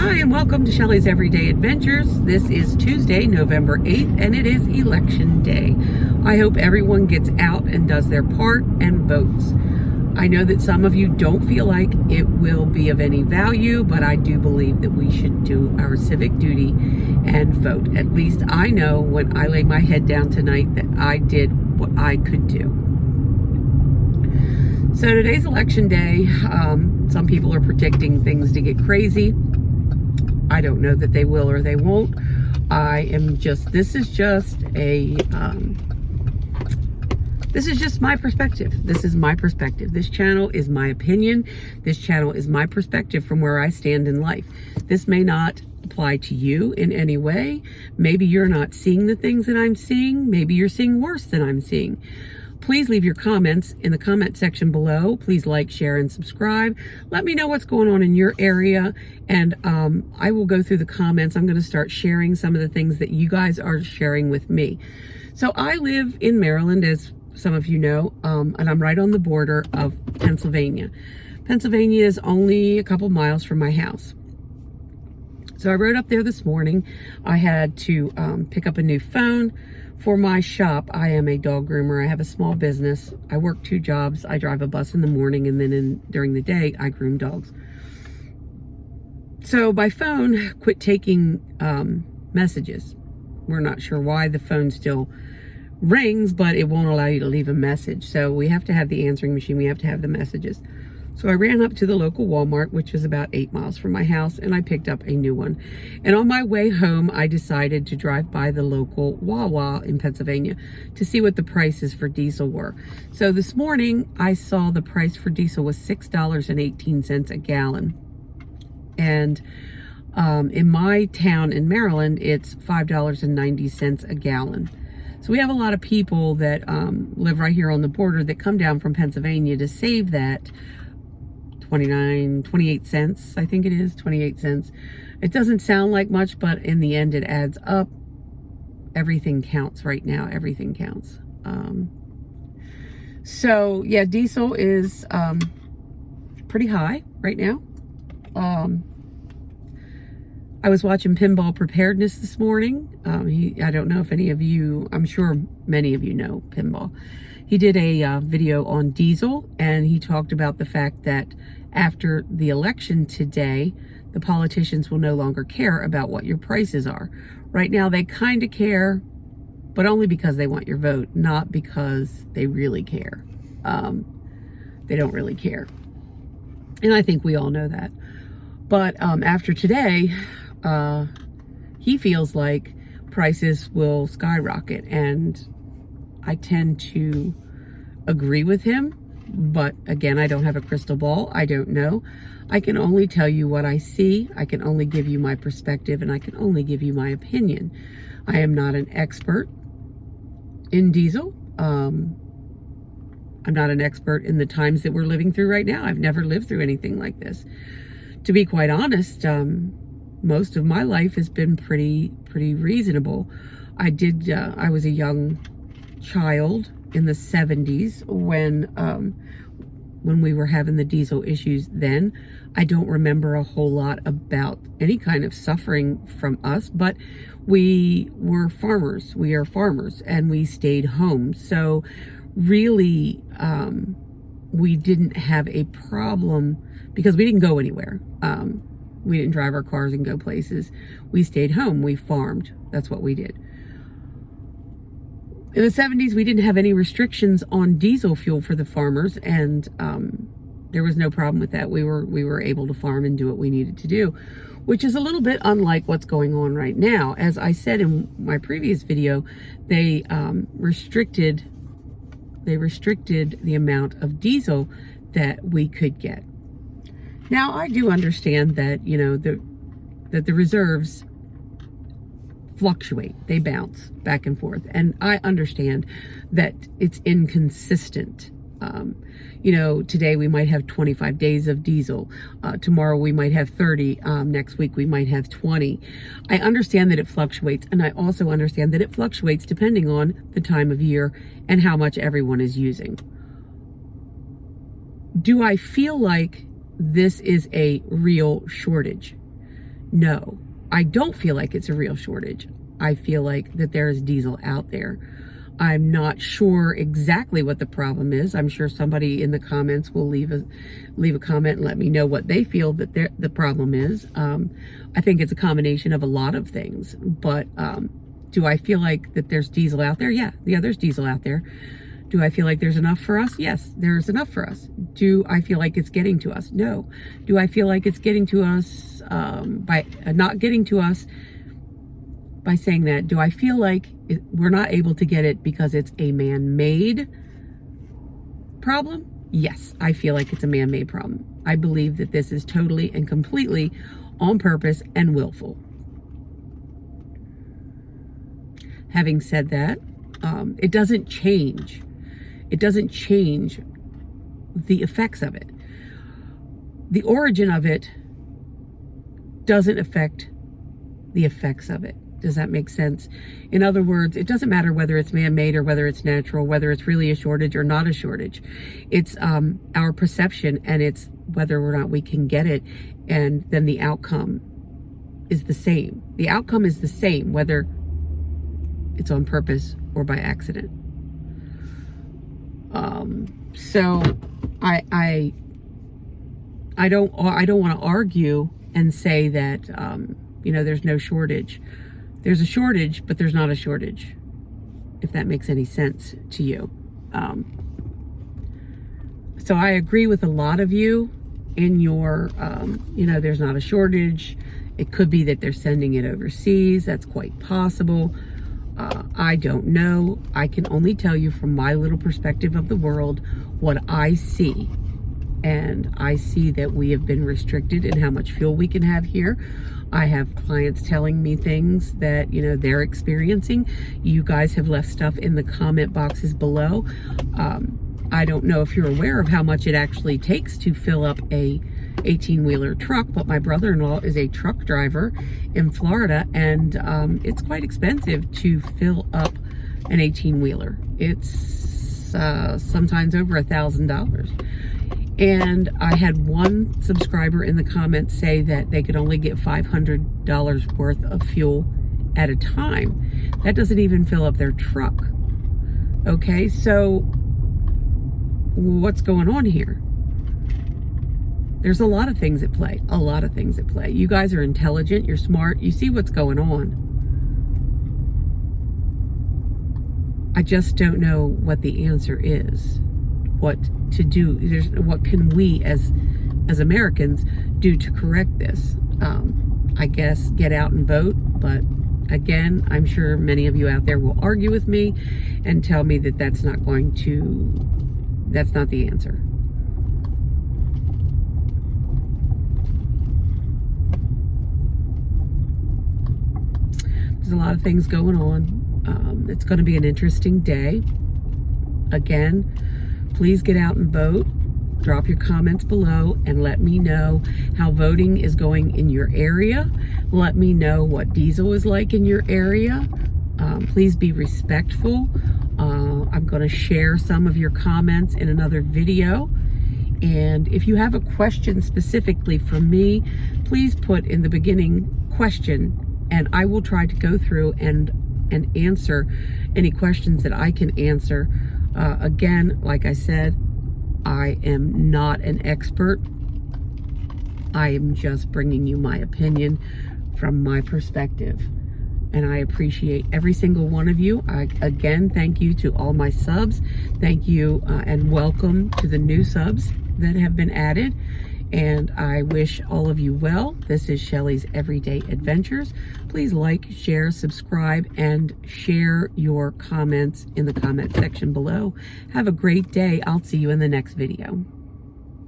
Hi, and welcome to Shelley's Everyday Adventures. This is Tuesday, November 8th, and it is Election Day. I hope everyone gets out and does their part and votes. I know that some of you don't feel like it will be of any value, but I do believe that we should do our civic duty and vote. At least I know when I lay my head down tonight that I did what I could do. So today's Election Day. Some people are predicting things to get crazy. I don't know that they will or they won't. This is just my perspective. This is my perspective. This channel is my opinion. This channel is my perspective from where I stand in life. This may not apply to you in any way. Maybe you're not seeing the things that I'm seeing. Maybe you're seeing worse than I'm seeing. Please leave your comments in the comment section below. Please like, share, and subscribe. Let me know what's going on in your area, and I will go through the comments. I'm going to start sharing some of the things that you guys are sharing with me. So I live in Maryland, as some of you know, and I'm right on the border of Pennsylvania. Pennsylvania is only a couple miles from my house. So I rode up there this morning. I had to pick up a new phone for my shop. I am a dog groomer. I have a small business. I work 2 jobs. I drive a bus in the morning, and then during the day, I groom dogs. So my phone quit taking messages. We're not sure why. The phone still rings, but it won't allow you to leave a message. So we have to have the answering machine. We have to have the messages. So I ran up to the local Walmart, which is about 8 miles from my house, and I picked up a new one. And on my way home, I decided to drive by the local Wawa in Pennsylvania to see what the prices for diesel were. So this morning, I saw the price for diesel was $6.18 a gallon. And in my town in Maryland, it's $5.90 a gallon. So we have a lot of people that live right here on the border that come down from Pennsylvania to save that 28 cents, I think it is, 28 cents. It doesn't sound like much, but in the end it adds up. Everything counts right now, everything counts. So yeah, diesel is pretty high right now. I was watching Pinball Preparedness this morning. I don't know if any of you, I'm sure many of you know Pinball. He did a video on diesel, and he talked about the fact that after the election today, the politicians will no longer care about what your prices are. Right now, they kind of care, but only because they want your vote, not because they really care. They don't really care. And I think we all know that. But after today, he feels like prices will skyrocket, and I tend to agree with him. But again, I don't have a crystal ball. I don't know. I can only tell you what I see. I can only give you my perspective, and I can only give you my opinion. I am not an expert in diesel. I'm not an expert in the times that we're living through right now. I've never lived through anything like this. To be quite honest, most of my life has been pretty reasonable. I was a young child in the 70s when we were having the diesel issues then. I don't remember a whole lot about any kind of suffering from us, but we were farmers. We are farmers, and we stayed home. So really, we didn't have a problem because we didn't go anywhere. We didn't drive our cars and go places. We stayed home. We farmed. That's what we did. In the 70s, we didn't have any restrictions on diesel fuel for the farmers, and there was no problem with that. We were able to farm and do what we needed to do, which is a little bit unlike what's going on right now. As I said in my previous video, they restricted the amount of diesel that we could get. Now, I do understand that, you know, that the reserves fluctuate. They bounce back and forth. And I understand that it's inconsistent. You know, today we might have 25 days of diesel. Tomorrow we might have 30. Next week we might have 20. I understand that it fluctuates. And I also understand that it fluctuates depending on the time of year and how much everyone is using. Do I feel like this is a real shortage? No, I don't feel like it's a real shortage. I feel like that there is diesel out there. I'm not sure exactly what the problem is. I'm sure somebody in the comments will leave a comment and let me know what they feel that the problem is. I think it's a combination of a lot of things, but do I feel like that there's diesel out there? Yeah, there's diesel out there. Do I feel like there's enough for us? Yes, there's enough for us. Do I feel like it's getting to us? No. Do I feel like it's getting to us by not getting to us by saying that? Do I feel like we're not able to get it because it's a man-made problem? Yes, I feel like it's a man-made problem. I believe that this is totally and completely on purpose and willful. Having said that, it doesn't change. It doesn't change the effects of it. The origin of it doesn't affect the effects of it. Does that make sense? In other words, it doesn't matter whether it's man-made or whether it's natural, whether it's really a shortage or not a shortage. It's our perception, and it's whether or not we can get it, and then the outcome is the same. The outcome is the same, whether it's on purpose or by accident. So I don't want to argue and say that there's no shortage. There's a shortage, but there's not a shortage, if that makes any sense to you. So I agree with a lot of you in your there's not a shortage. It could be that they're sending it overseas. That's quite possible. I don't know. I can only tell you from my little perspective of the world what I see. And I see that we have been restricted in how much fuel we can have here. I have clients telling me things that, they're experiencing. You guys have left stuff in the comment boxes below. I don't know if you're aware of how much it actually takes to fill up a 18-wheeler truck, but my brother-in-law is a truck driver in Florida, and it's quite expensive to fill up an 18-wheeler. It's sometimes over $1,000. And I had one subscriber in the comments say that they could only get $500 worth of fuel at a time. That doesn't even fill up their truck. Okay, so what's going on here? There's a lot of things at play. A lot of things at play. You guys are intelligent. You're smart. You see what's going on. I just don't know what the answer is. What to do? What can we as Americans do to correct this? I guess get out and vote. But again, I'm sure many of you out there will argue with me and tell me that that's not the answer. There's a lot of things going on. It's going to be an interesting day. Again, please get out and vote. Drop your comments below and let me know how voting is going in your area. Let me know what diesel is like in your area. Please be respectful. I'm going to share some of your comments in another video. And if you have a question specifically for me, please put in the beginning question, and I will try to go through and answer any questions that I can answer. Again, like I said, I am not an expert. I am just bringing you my opinion from my perspective. And I appreciate every single one of you. Again, thank you to all my subs. Thank you and welcome to the new subs that have been added. And I wish all of you well. This is Shelly's Everyday Adventures. Please like, share, subscribe, and share your comments in the comment section below. Have a great day. I'll see you in the next video.